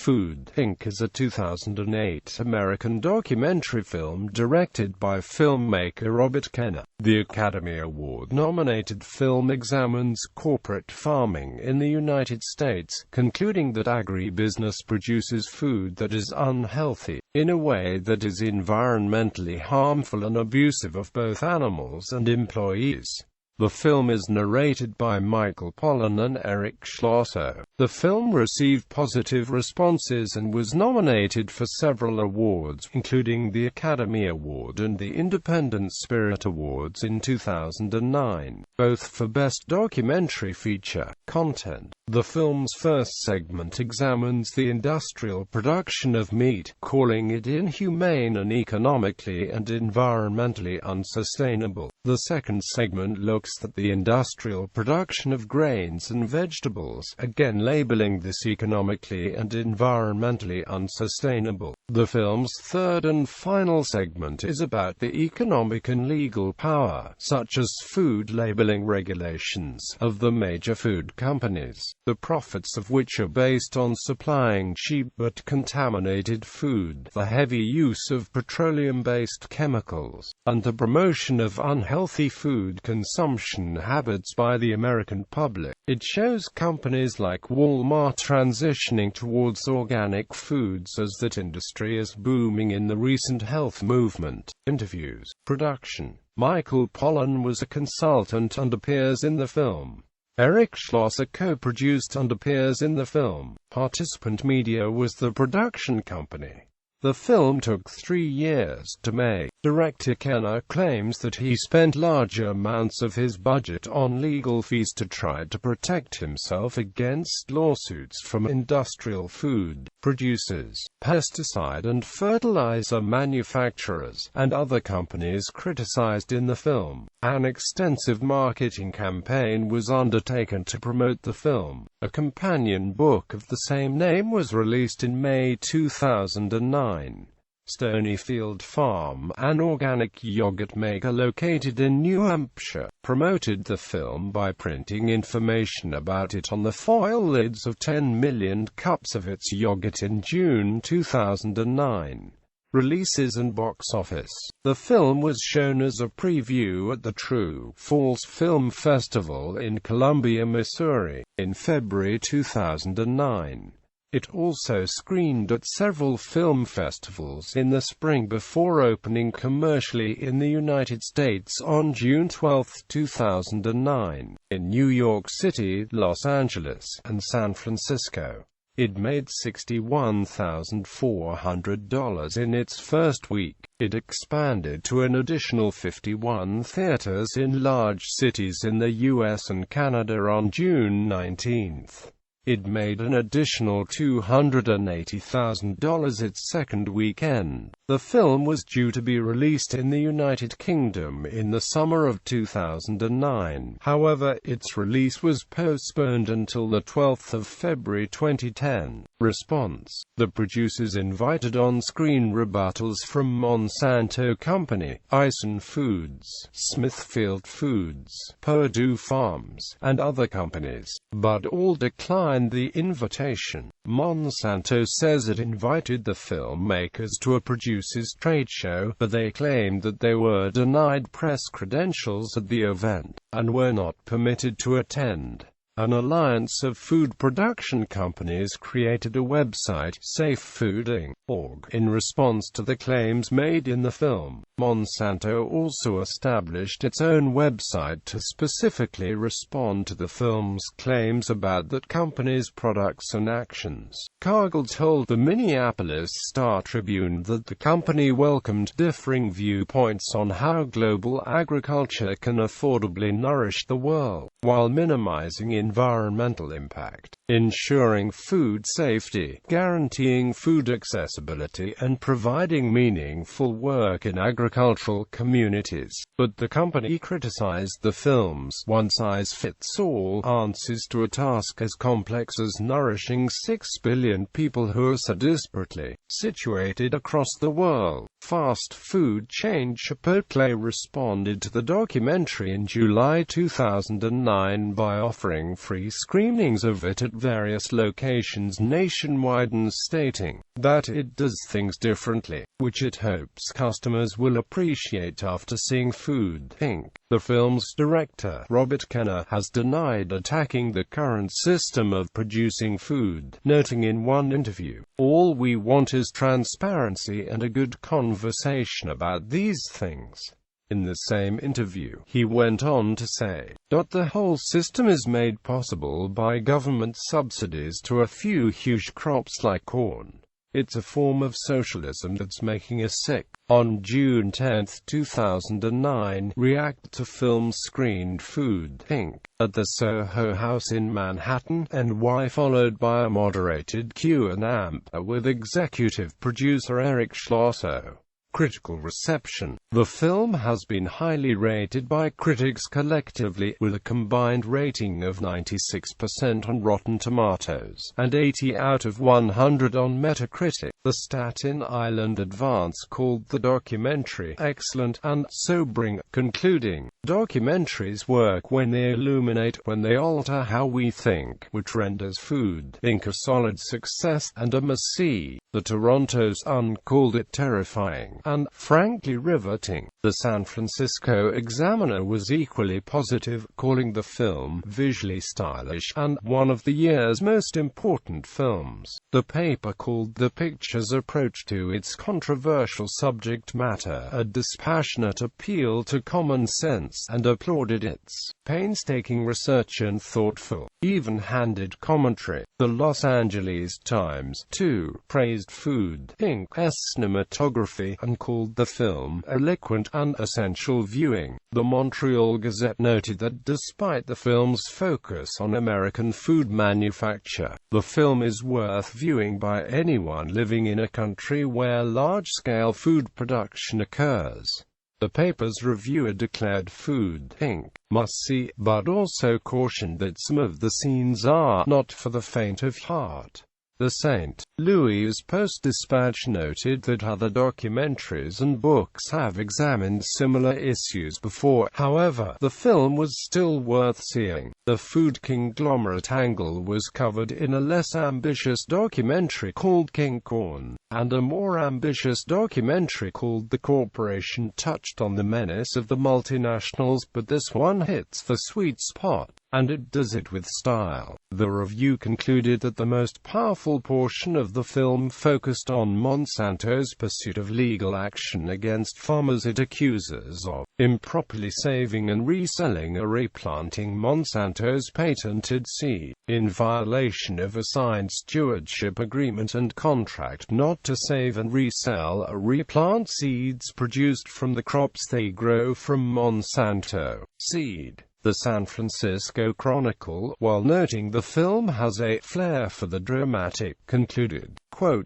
Food, Inc. is a 2008 American documentary film directed by filmmaker Kenner. The Academy Award-nominated film examines corporate farming in the United States, concluding that agribusiness produces food that is unhealthy, in a way that is environmentally harmful and abusive of both animals and employees. The film is narrated by Pollan and Schlosser. The film received positive responses and was nominated for several awards, including the Academy Award and the Independent Spirit Awards in 2009, both for Best Documentary Feature. Content. The film's first segment examines the industrial production of meat, calling it inhumane and economically and environmentally unsustainable. The second segment looks at the industrial production of grains and vegetables, again labeling this economically and environmentally unsustainable. The film's third and final segment is about the economic and legal power, such as food labeling regulations, of the major food companies, the profits of which are based on supplying cheap but contaminated food, the heavy use of petroleum-based chemicals, and the promotion of unhealthy food consumption habits by the American public. It shows companies like Walmart transitioning towards organic foods as that industry is booming in the recent health movement. Interviews. Production. Pollan was a consultant and appears in the film. Schlosser co-produced and appears in the film. Participant Media was the production company. The film took 3 years to make. Director Kenner claims that he spent large amounts of his budget on legal fees to try to protect himself against lawsuits from industrial food producers, pesticide and fertilizer manufacturers, and other companies criticized in the film. An extensive marketing campaign was undertaken to promote the film. A companion book of the same name was released in May 2009. Stonyfield Farm, an organic yogurt maker located in New Hampshire, promoted the film by printing information about it on the foil lids of 10 million cups of its yogurt in June 2009. Releases and box office. The film was shown as a preview at the True Falls Film Festival in Columbia, Missouri, in February 2009. It also screened at several film festivals in the spring before opening commercially in the United States on June 12, 2009, in New York City, Los Angeles, and San Francisco. It made $61,400 in its first week. It expanded to an additional 51 theaters in large cities in the US and Canada on June 19. It made an additional $280,000 its second weekend. The film was due to be released in the United Kingdom in the summer of 2009. However, its release was postponed until the 12th of February 2010. Response. The producers invited on-screen rebuttals from Monsanto Company, Ison Foods, Smithfield Foods, Purdue Farms, and other companies, but all declined the invitation. Monsanto says it invited the filmmakers to a producers' trade show, but they claimed that they were denied press credentials at the event, and were not permitted to attend. An alliance of food production companies created a website, safefooding.org, in response to the claims made in the film. Monsanto also established its own website to specifically respond to the film's claims about that company's products and actions. Cargill told the Minneapolis Star-Tribune that the company welcomed differing viewpoints on how global agriculture can affordably nourish the world, while minimizing environmental impact, ensuring food safety, guaranteeing food accessibility, and providing meaningful work in agricultural communities. But the company criticized the film's one-size-fits-all answers to a task as complex as nourishing 6 billion people who are so disparately situated across the world. Fast food chain Chipotle responded to the documentary in July 2009 by offering free screenings of it at various locations nationwide and stating that it does things differently, which it hopes customers will appreciate after seeing Food, Inc. The film's director, Robert Kenner, has denied attacking the current system of producing food, noting in one interview, "All we want is transparency and a good conversation about these things." In the same interview, he went on to say, "The whole system is made possible by government subsidies to a few huge crops like corn. It's a form of socialism that's making us sick." On June 10, 2009, React to Film screened Food, Inc. at the Soho House in Manhattan, NY, followed by a moderated Q&A with executive producer Eric Schlosser. Critical reception. The film has been highly rated by critics collectively, with a combined rating of 96% on Rotten Tomatoes, and 80 out of 100 on Metacritic. The Staten Island Advance called the documentary excellent and sobering, concluding, "Documentaries work when they illuminate, when they alter how we think, which renders Food, Inc. a solid success and a must-see." The Toronto Sun called it terrifying and, frankly, riveting. The San Francisco Examiner was equally positive, calling the film visually stylish and one of the year's most important films. The paper called the picture's approach to its controversial subject matter a dispassionate appeal to common sense, and applauded its painstaking research and thoughtful, even-handed commentary. The Los Angeles Times, too, praised Food, Inc.'s cinematography, and called the film eloquent and essential viewing. The Montreal Gazette noted that despite the film's focus on American food manufacture, the film is worth viewing by anyone living in a country where large-scale food production occurs. The paper's reviewer declared Food, Inc. must-see, but also cautioned that some of the scenes are not for the faint of heart. The St. Louis Post-Dispatch noted that other documentaries and books have examined similar issues before. However, the film was still worth seeing. The food conglomerate angle was covered in a less ambitious documentary called King Corn, and a more ambitious documentary called The Corporation touched on the menace of the multinationals, but this one hits the sweet spot, and it does it with style. The review concluded that the most powerful portion of the film focused on Monsanto's pursuit of legal action against farmers it accuses of improperly saving and reselling or replanting Monsanto's patented seed, in violation of a signed stewardship agreement and contract not to save and resell or replant seeds produced from the crops they grow from Monsanto seed. The San Francisco Chronicle, while noting the film has a flair for the dramatic, concluded, quote,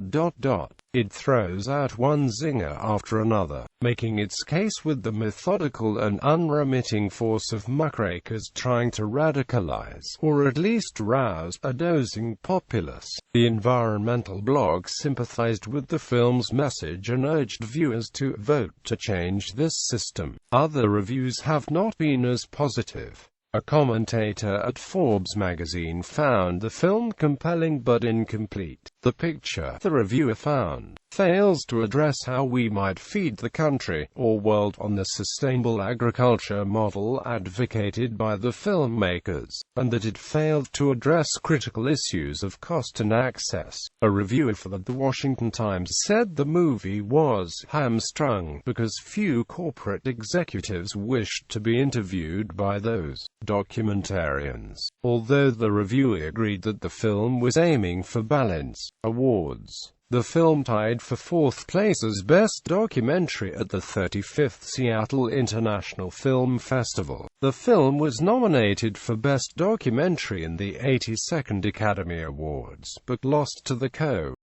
"It throws out one zinger after another, making its case with the methodical and unremitting force of muckrakers trying to radicalize, or at least rouse, a dozing populace." The environmental blog sympathized with the film's message and urged viewers to vote to change this system. Other reviews have not been as positive. A commentator at Forbes magazine found the film compelling but incomplete. The picture, the reviewer found, fails to address how we might feed the country, or world, on the sustainable agriculture model advocated by the filmmakers, and that it failed to address critical issues of cost and access. A reviewer for The Washington Times said the movie was hamstrung because few corporate executives wished to be interviewed by those documentarians. Although the reviewer agreed that the film was aiming for balance. Awards. The film tied for fourth place as Best Documentary at the 35th Seattle International Film Festival. The film was nominated for Best Documentary in the 82nd Academy Awards, but lost to the co